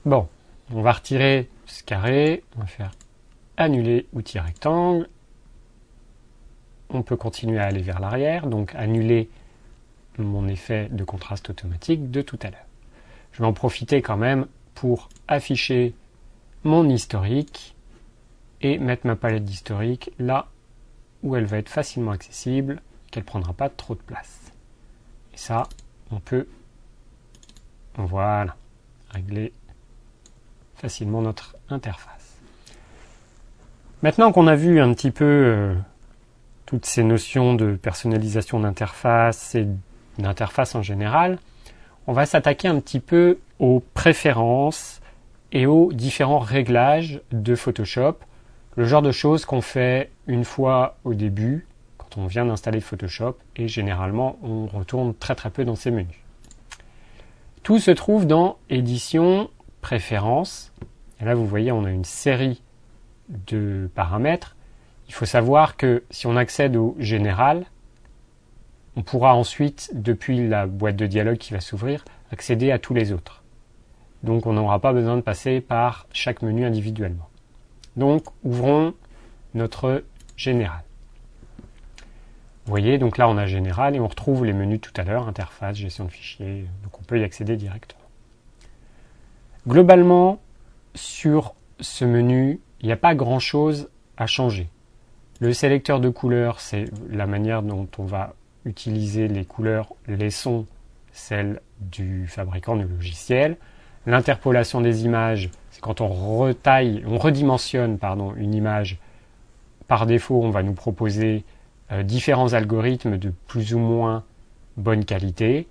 Bon, on va retirer ce carré, on va faire annuler outil rectangle. On peut continuer à aller vers l'arrière, donc annuler mon effet de contraste automatique de tout à l'heure. Je vais en profiter quand même pour afficher mon historique et mettre ma palette d'historique là où elle va être facilement accessible, qu'elle ne prendra pas trop de place. Et ça, on peut, voilà, régler facilement notre interface. Maintenant qu'on a vu un petit peu toutes ces notions de personnalisation d'interface et d'interface en général, on va s'attaquer un petit peu aux préférences et aux différents réglages de Photoshop, le genre de choses qu'on fait une fois au début, quand on vient d'installer Photoshop, et généralement on retourne très très peu dans ces menus. Tout se trouve dans Édition, Préférences, et là vous voyez on a une série de paramètres. Il faut savoir que si on accède au Général, on pourra ensuite, depuis la boîte de dialogue qui va s'ouvrir, accéder à tous les autres. Donc on n'aura pas besoin de passer par chaque menu individuellement. Donc ouvrons notre Général. Vous voyez, donc là on a Général et on retrouve les menus tout à l'heure, interface, gestion de fichiers, donc on peut y accéder directement. Globalement, sur ce menu, il n'y a pas grand chose à changer. Le sélecteur de couleurs, c'est la manière dont on va utiliser les couleurs, laissons celles du fabricant du logiciel. L'interpolation des images, c'est quand on redimensionne une image. Par défaut, on va nous proposer différents algorithmes de plus ou moins bonne qualité.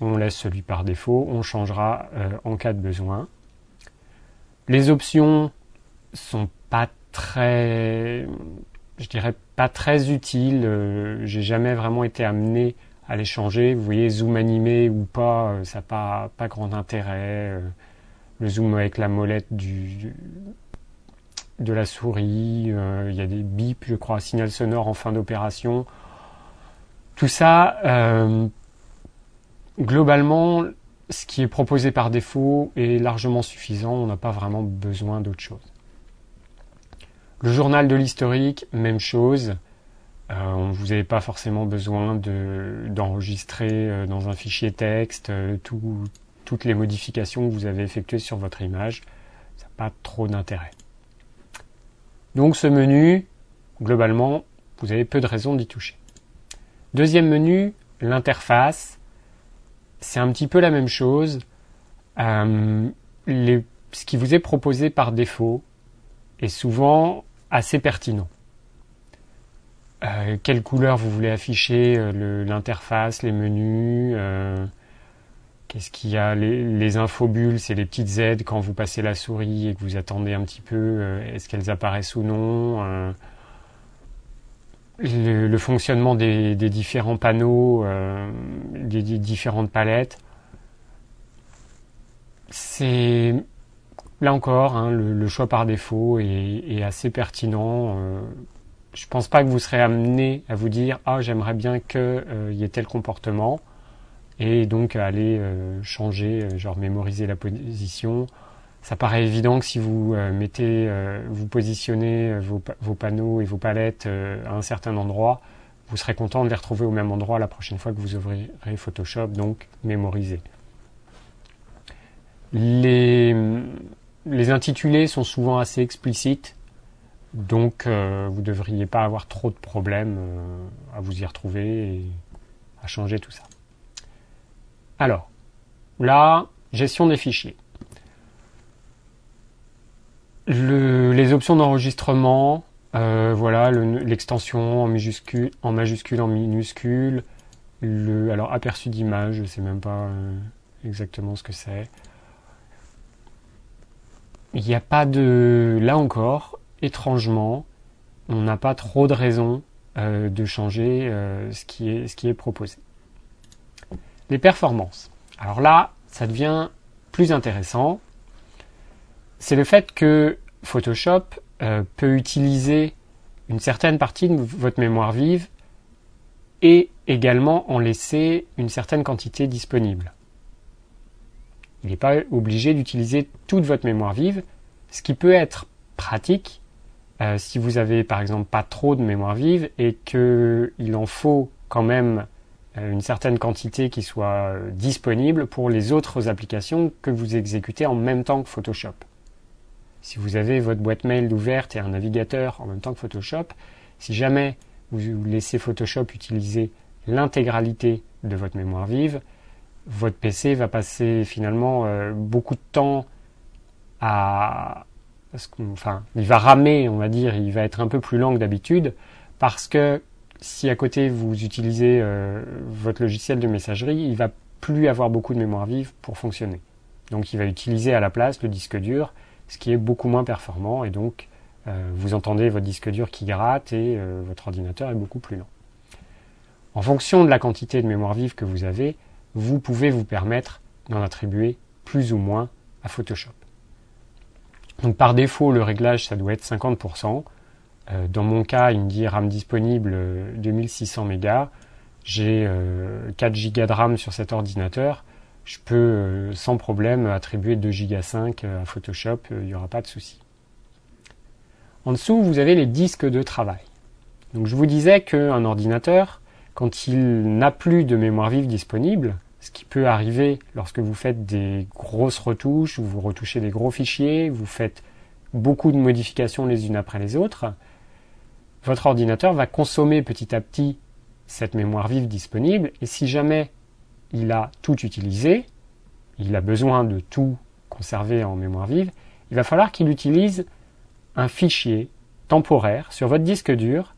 On laisse celui par défaut, on changera en cas de besoin. Les options sont pas très, je dirais pas très utiles. J'ai jamais vraiment été amené à les changer. Vous voyez, zoom animé ou pas, ça n'a pas grand intérêt. Le zoom avec la molette de la souris, il y a des bips, je crois, signal sonore en fin d'opération. Tout ça, globalement, ce qui est proposé par défaut est largement suffisant. On n'a pas vraiment besoin d'autre chose. Le journal de l'historique, même chose. Vous n'avez pas forcément besoin d'enregistrer dans un fichier texte toutes les modifications que vous avez effectuées sur votre image. Ça n'a pas trop d'intérêt. Donc ce menu, globalement, vous avez peu de raisons d'y toucher. Deuxième menu, l'interface. C'est un petit peu la même chose. Ce qui vous est proposé par défaut est souvent assez pertinent. Quelle couleur vous voulez afficher, l'interface, les menus, qu'est-ce qu'il y a, les infobulles, c'est les petites Z quand vous passez la souris et que vous attendez un petit peu, est-ce qu'elles apparaissent ou non, le fonctionnement des différents panneaux, des différentes palettes. C'est là encore, le choix par défaut est assez pertinent. Je pense pas que vous serez amené à vous dire « Ah, j'aimerais bien qu'il y ait tel comportement » et donc à aller changer, genre mémoriser la position. Ça paraît évident que si vous vous positionnez vos panneaux et vos palettes à un certain endroit, vous serez content de les retrouver au même endroit la prochaine fois que vous ouvrirez Photoshop, donc mémoriser. Les intitulés sont souvent assez explicites, donc vous ne devriez pas avoir trop de problèmes à vous y retrouver et à changer tout ça. Alors, là, gestion des fichiers. Les options d'enregistrement, voilà, l'extension en majuscule, en minuscule. Alors, aperçu d'image, je ne sais même pas exactement ce que c'est. Il n'y a pas de... Là encore, étrangement, on n'a pas trop de raisons de changer ce qui est proposé. Les performances. Alors là, ça devient plus intéressant. C'est le fait que Photoshop peut utiliser une certaine partie de votre mémoire vive et également en laisser une certaine quantité disponible. Il n'est pas obligé d'utiliser toute votre mémoire vive, ce qui peut être pratique si vous avez par exemple pas trop de mémoire vive et qu'il en faut quand même une certaine quantité qui soit disponible pour les autres applications que vous exécutez en même temps que Photoshop. Si vous avez votre boîte mail ouverte et un navigateur en même temps que Photoshop, si jamais vous laissez Photoshop utiliser l'intégralité de votre mémoire vive, votre PC va passer finalement beaucoup de temps il va ramer, on va dire, il va être un peu plus lent que d'habitude, parce que si à côté vous utilisez votre logiciel de messagerie, il va plus avoir beaucoup de mémoire vive pour fonctionner. Donc il va utiliser à la place le disque dur, ce qui est beaucoup moins performant, et donc vous entendez votre disque dur qui gratte et votre ordinateur est beaucoup plus lent. En fonction de la quantité de mémoire vive que vous avez, vous pouvez vous permettre d'en attribuer plus ou moins à Photoshop. Donc par défaut, le réglage, ça doit être 50%. Dans mon cas, il me dit RAM disponible 2600 MB. J'ai 4 Go de RAM sur cet ordinateur. Je peux sans problème attribuer 2,5 Go à Photoshop, il n'y aura pas de souci. En dessous, vous avez les disques de travail. Donc je vous disais qu'un ordinateur, quand il n'a plus de mémoire vive disponible, ce qui peut arriver lorsque vous faites des grosses retouches, vous retouchez des gros fichiers, vous faites beaucoup de modifications les unes après les autres, votre ordinateur va consommer petit à petit cette mémoire vive disponible, et si jamais il a tout utilisé, il a besoin de tout conserver en mémoire vive, il va falloir qu'il utilise un fichier temporaire sur votre disque dur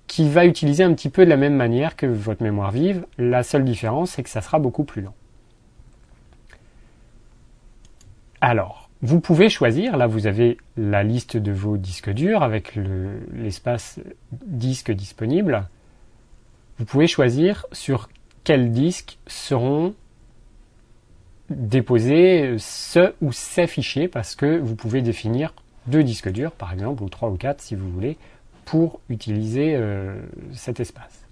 qui va utiliser un petit peu de la même manière que votre mémoire vive. La seule différence, c'est que ça sera beaucoup plus lent. Alors, vous pouvez choisir, là vous avez la liste de vos disques durs avec l'espace disque disponible. Vous pouvez choisir sur quels disques seront déposer ce ou ces fichiers, parce que vous pouvez définir 2 disques durs, par exemple, ou 3 ou 4 si vous voulez, pour utiliser cet espace.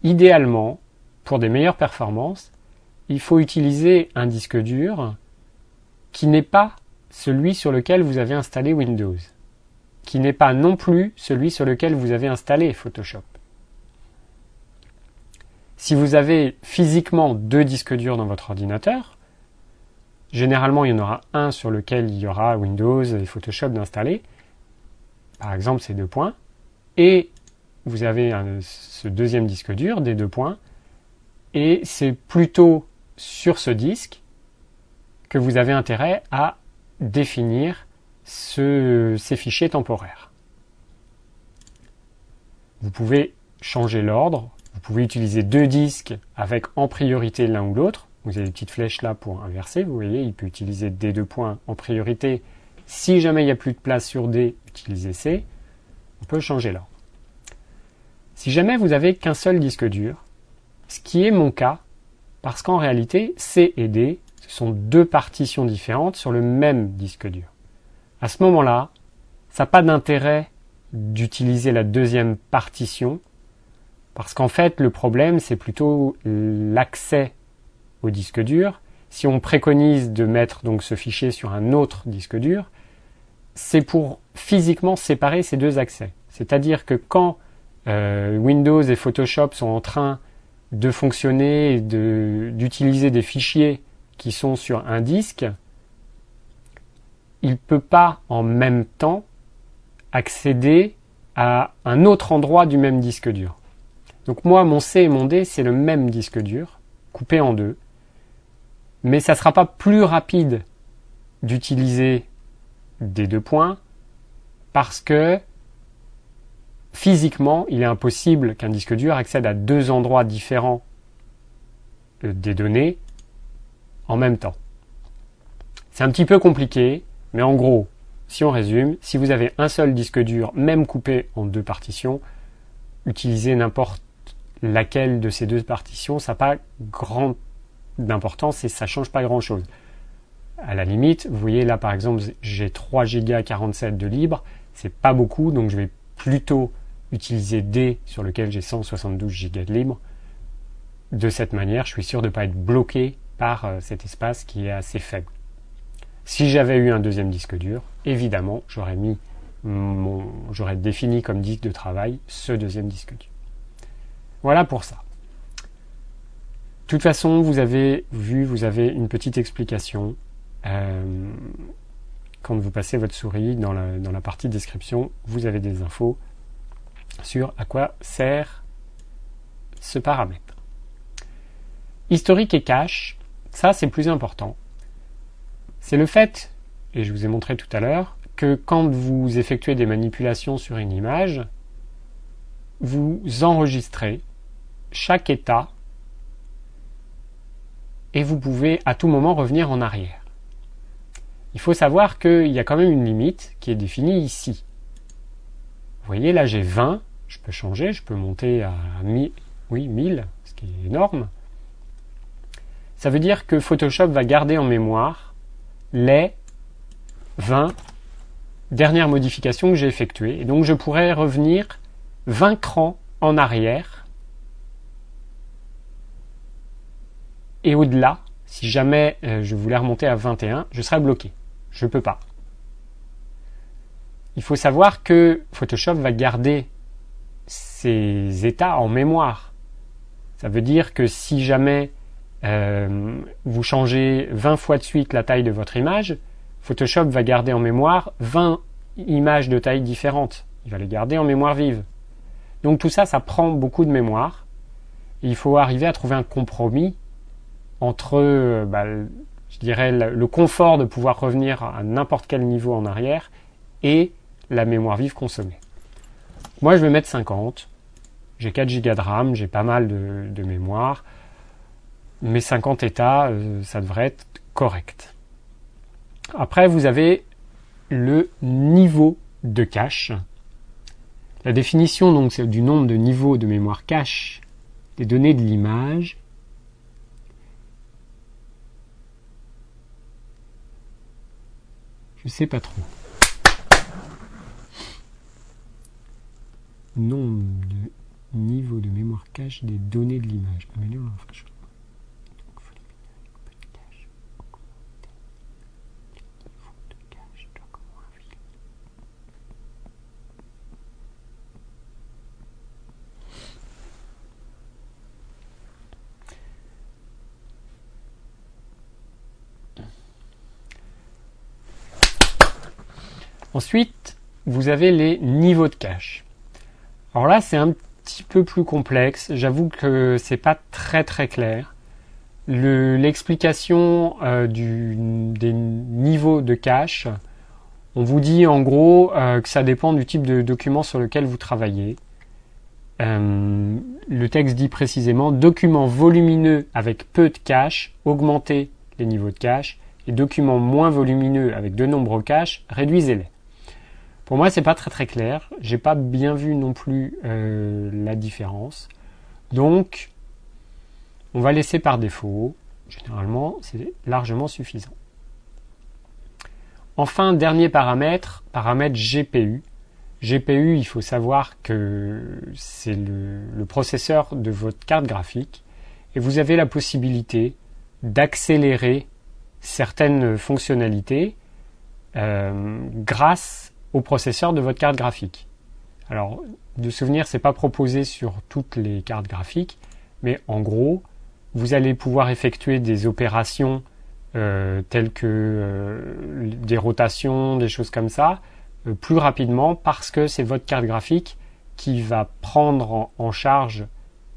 Idéalement, pour des meilleures performances, il faut utiliser un disque dur qui n'est pas celui sur lequel vous avez installé Windows, qui n'est pas non plus celui sur lequel vous avez installé Photoshop. Si vous avez physiquement 2 disques durs dans votre ordinateur, généralement il y en aura un sur lequel il y aura Windows et Photoshop d'installer, par exemple ces 2 points, et vous avez ce deuxième disque dur des 2 points, et c'est plutôt sur ce disque que vous avez intérêt à définir ces fichiers temporaires. Vous pouvez changer l'ordre, vous pouvez utiliser 2 disques avec en priorité l'un ou l'autre. Vous avez des petites flèches là pour inverser, vous voyez, il peut utiliser D 2 points en priorité. Si jamais il n'y a plus de place sur D, utilisez C. On peut changer l'ordre. Si jamais vous n'avez qu'un seul disque dur, ce qui est mon cas, parce qu'en réalité, C et D, ce sont 2 partitions différentes sur le même disque dur. À ce moment-là, ça n'a pas d'intérêt d'utiliser la deuxième partition, parce qu'en fait, le problème, c'est plutôt l'accès au disque dur. Si on préconise de mettre donc ce fichier sur un autre disque dur, c'est pour physiquement séparer ces 2 accès. C'est-à-dire que quand Windows et Photoshop sont en train de fonctionner et d'utiliser des fichiers qui sont sur un disque, il ne peut pas en même temps accéder à un autre endroit du même disque dur. Donc moi, mon C et mon D, c'est le même disque dur, coupé en 2. Mais ça ne sera pas plus rapide d'utiliser des 2 points parce que physiquement, il est impossible qu'un disque dur accède à 2 endroits différents des données en même temps. C'est un petit peu compliqué, mais en gros, si on résume, si vous avez un seul disque dur, même coupé en 2 partitions, utilisez n'importe laquelle de ces 2 partitions, ça n'a pas grande d'importance et ça ne change pas grand-chose. À la limite, vous voyez là par exemple, j'ai 3 Go 47 de libre, c'est pas beaucoup, donc je vais plutôt utiliser D sur lequel j'ai 172 Go de libre. De cette manière, je suis sûr de ne pas être bloqué par cet espace qui est assez faible. Si j'avais eu un deuxième disque dur, évidemment, j'aurais défini comme disque de travail ce deuxième disque dur. Voilà pour ça. De toute façon, vous avez une petite explication quand vous passez votre souris dans la partie description, vous avez des infos sur à quoi sert ce paramètre. Historique et cache, ça c'est plus important. C'est le fait, et je vous ai montré tout à l'heure, que quand vous effectuez des manipulations sur une image, vous enregistrez chaque état et vous pouvez à tout moment revenir en arrière. Il faut savoir qu'il y a quand même une limite qui est définie ici. Vous voyez, là j'ai 20, je peux changer, je peux monter à 1000, ce qui est énorme. Ça veut dire que Photoshop va garder en mémoire les 20 dernières modifications que j'ai effectuées. Et donc je pourrais revenir 20 crans en arrière. Et au-delà, si jamais je voulais remonter à 21, je serais bloqué. Je ne peux pas. Il faut savoir que Photoshop va garder ces états en mémoire. Ça veut dire que si jamais vous changez 20 fois de suite la taille de votre image, Photoshop va garder en mémoire 20 images de taille différentes. Il va les garder en mémoire vive. Donc tout ça, ça prend beaucoup de mémoire. Et il faut arriver à trouver un compromis entre, je dirais, le confort de pouvoir revenir à n'importe quel niveau en arrière et la mémoire vive consommée. Moi, je vais mettre 50. J'ai 4 Go de RAM, j'ai pas mal de mémoire. Mes 50 états, ça devrait être correct. Après, vous avez le niveau de cache. La définition donc c'est du nombre de niveaux de mémoire cache des données de l'image. Je sais pas trop. Nombre de niveaux de mémoire cache des données de l'image. Ensuite, vous avez les niveaux de cache. Alors là, c'est un petit peu plus complexe. J'avoue que c'est pas très très clair. L'explication des niveaux de cache, on vous dit en gros que ça dépend du type de document sur lequel vous travaillez. Le texte dit précisément documents volumineux avec peu de cache, augmentez les niveaux de cache, et documents moins volumineux avec de nombreux caches, réduisez-les. Pour moi, c'est pas très très clair. J'ai pas bien vu non plus la différence. Donc, on va laisser par défaut. Généralement, c'est largement suffisant. Enfin, dernier paramètre GPU. GPU, il faut savoir que c'est le processeur de votre carte graphique et vous avez la possibilité d'accélérer certaines fonctionnalités grâce au processeur de votre carte graphique. Alors, de souvenir, c'est pas proposé sur toutes les cartes graphiques, mais en gros, vous allez pouvoir effectuer des opérations telles que des rotations, des choses comme ça, plus rapidement parce que c'est votre carte graphique qui va prendre en charge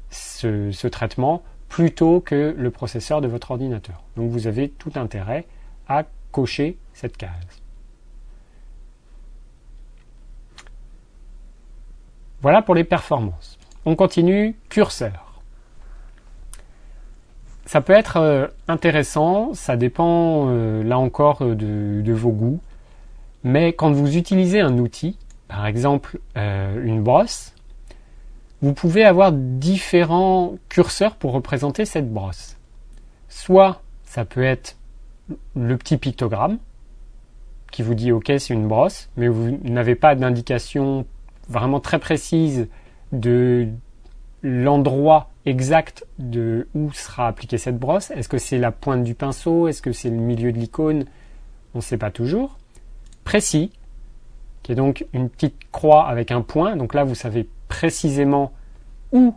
ce traitement plutôt que le processeur de votre ordinateur. Donc vous avez tout intérêt à cocher cette case. Voilà pour les performances. On continue, curseur. Ça peut être intéressant, ça dépend là encore de vos goûts, mais quand vous utilisez un outil, par exemple une brosse, vous pouvez avoir différents curseurs pour représenter cette brosse. Soit ça peut être le petit pictogramme qui vous dit ok c'est une brosse, mais vous n'avez pas d'indication vraiment très précise de l'endroit exact de où sera appliquée cette brosse. Est-ce que c'est la pointe du pinceau? Est-ce que c'est le milieu de l'icône? On ne sait pas toujours. Précis, qui est donc une petite croix avec un point. Donc là, vous savez précisément où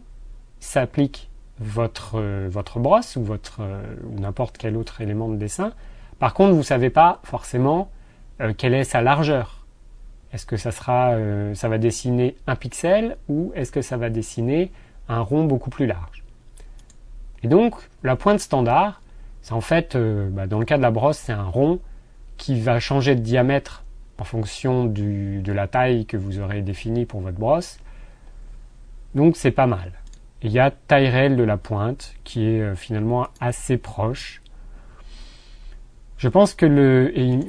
s'applique votre brosse ou ou n'importe quel autre élément de dessin. Par contre, vous ne savez pas forcément quelle est sa largeur. Est-ce que ça va dessiner un pixel ou est-ce que ça va dessiner un rond beaucoup plus large? Et donc, la pointe standard, c'est en fait, dans le cas de la brosse, c'est un rond qui va changer de diamètre en fonction de la taille que vous aurez définie pour votre brosse. Donc, c'est pas mal. Il y a taille réelle de la pointe qui est finalement assez proche. Je pense que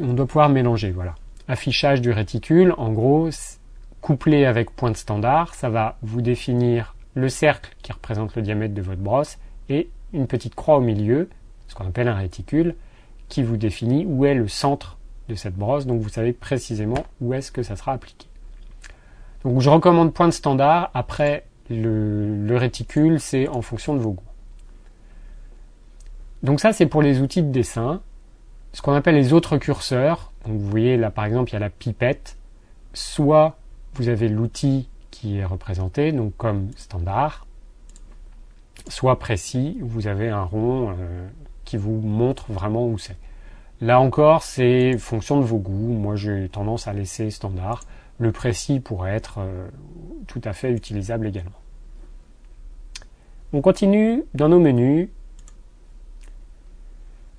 on doit pouvoir mélanger, voilà. Affichage du réticule, en gros, couplé avec pointe standard, ça va vous définir le cercle qui représente le diamètre de votre brosse et une petite croix au milieu, ce qu'on appelle un réticule, qui vous définit où est le centre de cette brosse, donc vous savez précisément où est-ce que ça sera appliqué. Donc je recommande pointe standard, après le réticule, c'est en fonction de vos goûts. Donc ça, c'est pour les outils de dessin. Ce qu'on appelle les autres curseurs, donc vous voyez là par exemple il y a la pipette, soit vous avez l'outil qui est représenté, donc comme standard, soit précis, vous avez un rond qui vous montre vraiment où c'est. Là encore, c'est fonction de vos goûts, moi j'ai tendance à laisser standard, le précis pourrait être tout à fait utilisable également. On continue dans nos menus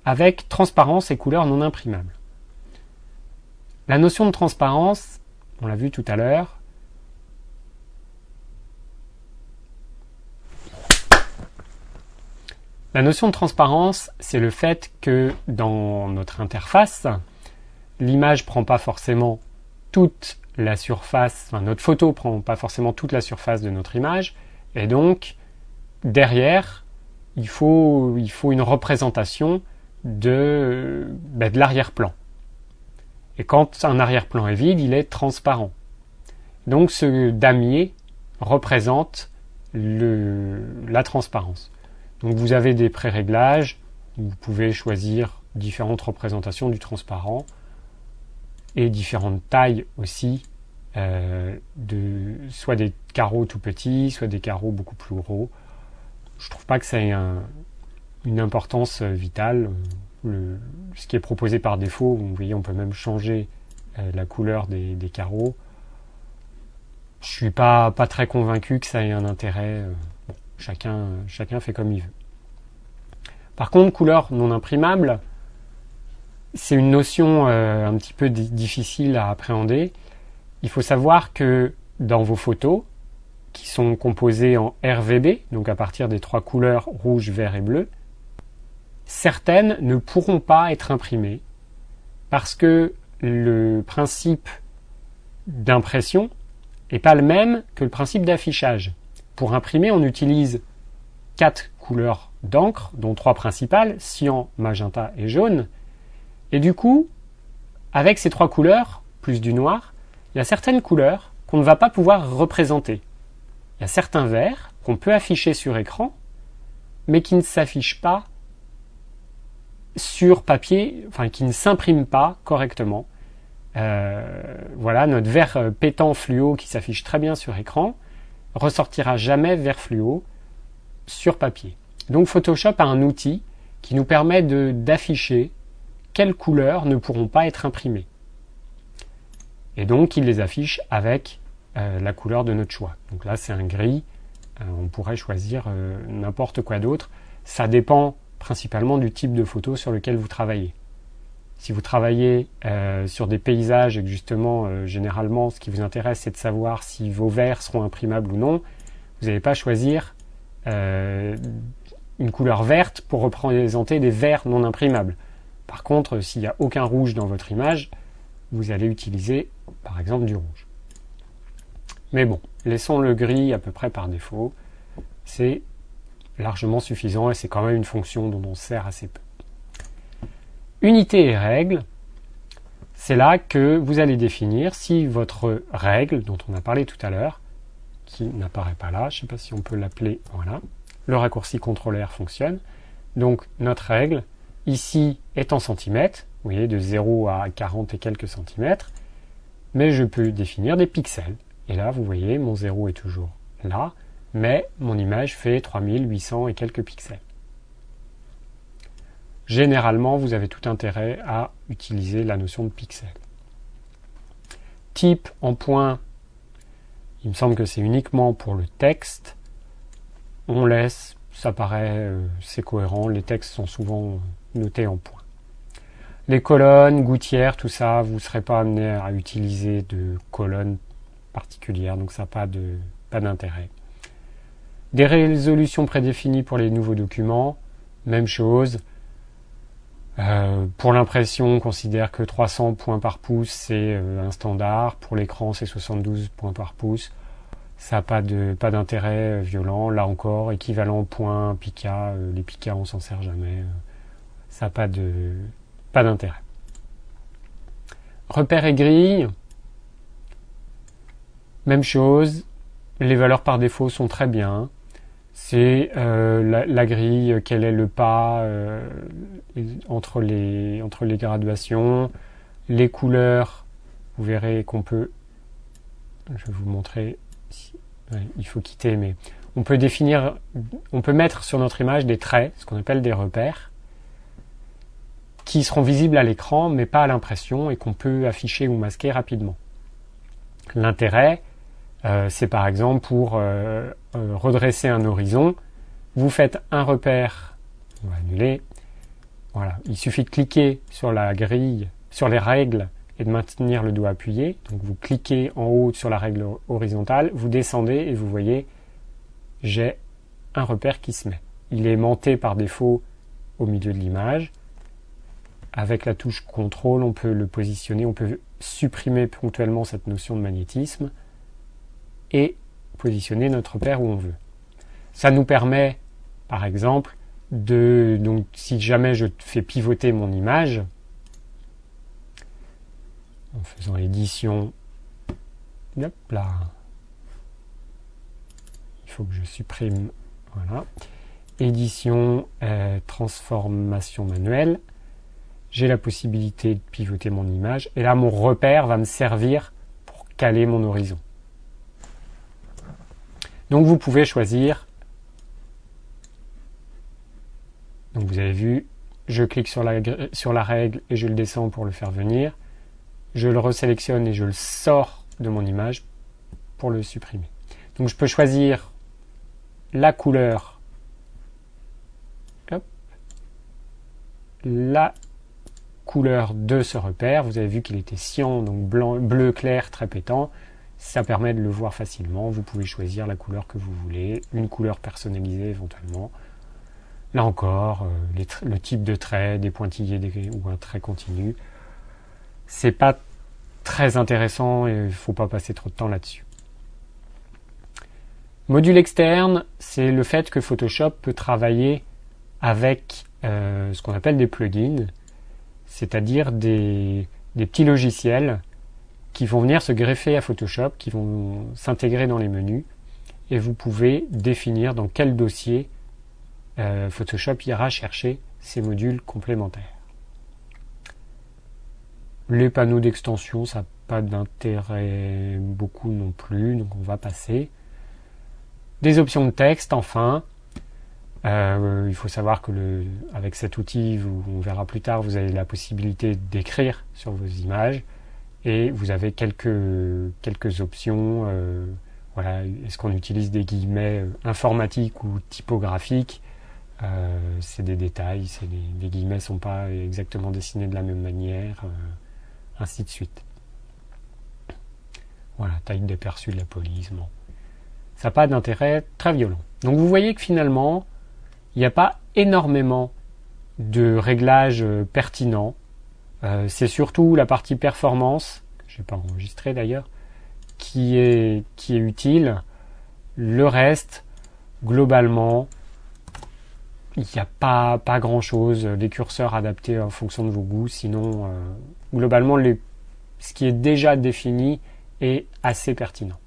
avec transparence et couleurs non imprimables. La notion de transparence, on l'a vu tout à l'heure, la notion de transparence, c'est le fait que dans notre interface, l'image ne prend pas forcément toute la surface, enfin notre photo ne prend pas forcément toute la surface de notre image, et donc derrière, il faut une représentation de l'arrière-plan. Et quand un arrière-plan est vide, il est transparent. Donc ce damier représente la transparence. Donc vous avez des pré-réglages, vous pouvez choisir différentes représentations du transparent et différentes tailles aussi, soit des carreaux tout petits, soit des carreaux beaucoup plus gros. Je ne trouve pas que ça ait une importance vitale. Ce qui est proposé par défaut, vous voyez, on peut même changer la couleur des carreaux. Je suis pas très convaincu que ça ait un intérêt. Bon, chacun fait comme il veut. Par contre, couleur non imprimable, c'est une notion un petit peu difficile à appréhender. Il faut savoir que dans vos photos, qui sont composées en RVB, donc à partir des 3 couleurs rouge, vert et bleu, certaines ne pourront pas être imprimées parce que le principe d'impression n'est pas le même que le principe d'affichage. Pour imprimer, on utilise 4 couleurs d'encre, dont 3 principales, cyan, magenta et jaune. Et du coup, avec ces 3 couleurs, plus du noir, il y a certaines couleurs qu'on ne va pas pouvoir représenter. Il y a certains verts qu'on peut afficher sur écran, mais qui ne s'affichent pas sur papier, enfin qui ne s'impriment pas correctement. Voilà, notre vert pétant fluo qui s'affiche très bien sur écran ressortira jamais vert fluo sur papier. Donc Photoshop a un outil qui nous permet d'afficher quelles couleurs ne pourront pas être imprimées. Et donc il les affiche avec la couleur de notre choix. Donc là c'est un gris, on pourrait choisir n'importe quoi d'autre. Ça dépend principalement du type de photo sur lequel vous travaillez. Si vous travaillez sur des paysages et que justement, généralement, ce qui vous intéresse, c'est de savoir si vos verts seront imprimables ou non, vous n'allez pas choisir une couleur verte pour représenter des verts non imprimables. Par contre, s'il n'y a aucun rouge dans votre image, vous allez utiliser, par exemple, du rouge. Mais bon, laissons le gris à peu près par défaut. C'est largement suffisant et c'est quand même une fonction dont on se sert assez peu. Unité et règles, c'est là que vous allez définir si votre règle, dont on a parlé tout à l'heure, qui n'apparaît pas là, je ne sais pas si on peut l'appeler, voilà, le raccourci CTRL-R fonctionne. Donc notre règle, ici, est en centimètres, vous voyez, de 0 à 40 et quelques centimètres, mais je peux définir des pixels. Et là, vous voyez, mon 0 est toujours là, mais mon image fait 3800 et quelques pixels. Généralement, vous avez tout intérêt à utiliser la notion de pixels. Type en point, il me semble que c'est uniquement pour le texte. On laisse, ça paraît, c'est cohérent, les textes sont souvent notés en points. Les colonnes, gouttières, tout ça, vous ne serez pas amené à utiliser de colonnes particulières, donc ça n'a pas d'intérêt. Des résolutions prédéfinies pour les nouveaux documents, même chose. Pour l'impression, on considère que 300 points par pouce, c'est un standard. Pour l'écran, c'est 72 points par pouce. Ça n'a pas d'intérêt violent. Là encore, équivalent point Pika. Les Pika, on s'en sert jamais. Ça n'a pas d'intérêt. Repères et grilles. Même chose. Les valeurs par défaut sont très bien. C'est la grille, quel est le pas entre les graduations, les couleurs. Vous verrez qu'on peut, je vais vous montrer, il faut quitter, mais on peut mettre sur notre image des traits, ce qu'on appelle des repères, qui seront visibles à l'écran, mais pas à l'impression, et qu'on peut afficher ou masquer rapidement. L'intérêt, c'est par exemple pour redresser un horizon, vous faites un repère, on va annuler, voilà, il suffit de cliquer sur la grille, sur les règles et de maintenir le doigt appuyé, donc vous cliquez en haut sur la règle horizontale, vous descendez et vous voyez, j'ai un repère qui se met. Il est aimanté par défaut au milieu de l'image, avec la touche CTRL, on peut le positionner, on peut supprimer ponctuellement cette notion de magnétisme, et positionner notre repère où on veut. Ça nous permet, par exemple, donc si jamais je fais pivoter mon image, en faisant édition, hop là, il faut que je supprime, voilà, édition, transformation manuelle, j'ai la possibilité de pivoter mon image, et là mon repère va me servir pour caler mon horizon. Donc vous pouvez choisir, donc vous avez vu, je clique sur la règle et je le descends pour le faire venir, je le resélectionne et je le sors de mon image pour le supprimer. Donc je peux choisir la couleur, hop, la couleur de ce repère, vous avez vu qu'il était cyan, donc bleu clair, très pétant. Ça permet de le voir facilement. Vous pouvez choisir la couleur que vous voulez, une couleur personnalisée éventuellement. Là encore, le type de trait, des pointillés ou un trait continu. C'est pas très intéressant et il ne faut pas passer trop de temps là-dessus. Module externe, c'est le fait que Photoshop peut travailler avec ce qu'on appelle des plugins, c'est-à-dire des petits logiciels qui vont venir se greffer à Photoshop, qui vont s'intégrer dans les menus, et vous pouvez définir dans quel dossier Photoshop ira chercher ces modules complémentaires. Les panneaux d'extension, ça n'a pas d'intérêt beaucoup non plus, donc on va passer. Des options de texte, enfin. Il faut savoir que avec cet outil, on verra plus tard, vous avez la possibilité d'écrire sur vos images. Et vous avez quelques options. Voilà, est-ce qu'on utilise des guillemets informatiques ou typographiques? C'est des détails. Les guillemets ne sont pas exactement dessinés de la même manière, ainsi de suite. Voilà, taille des perçus de la police. Bon. Ça n'a pas d'intérêt très violent. Donc vous voyez que finalement, il n'y a pas énormément de réglages pertinents. C'est surtout la partie performance, que je n'ai pas enregistré d'ailleurs, qui est utile. Le reste, globalement, il n'y a pas grand chose, des curseurs adaptés en fonction de vos goûts, sinon globalement ce qui est déjà défini est assez pertinent.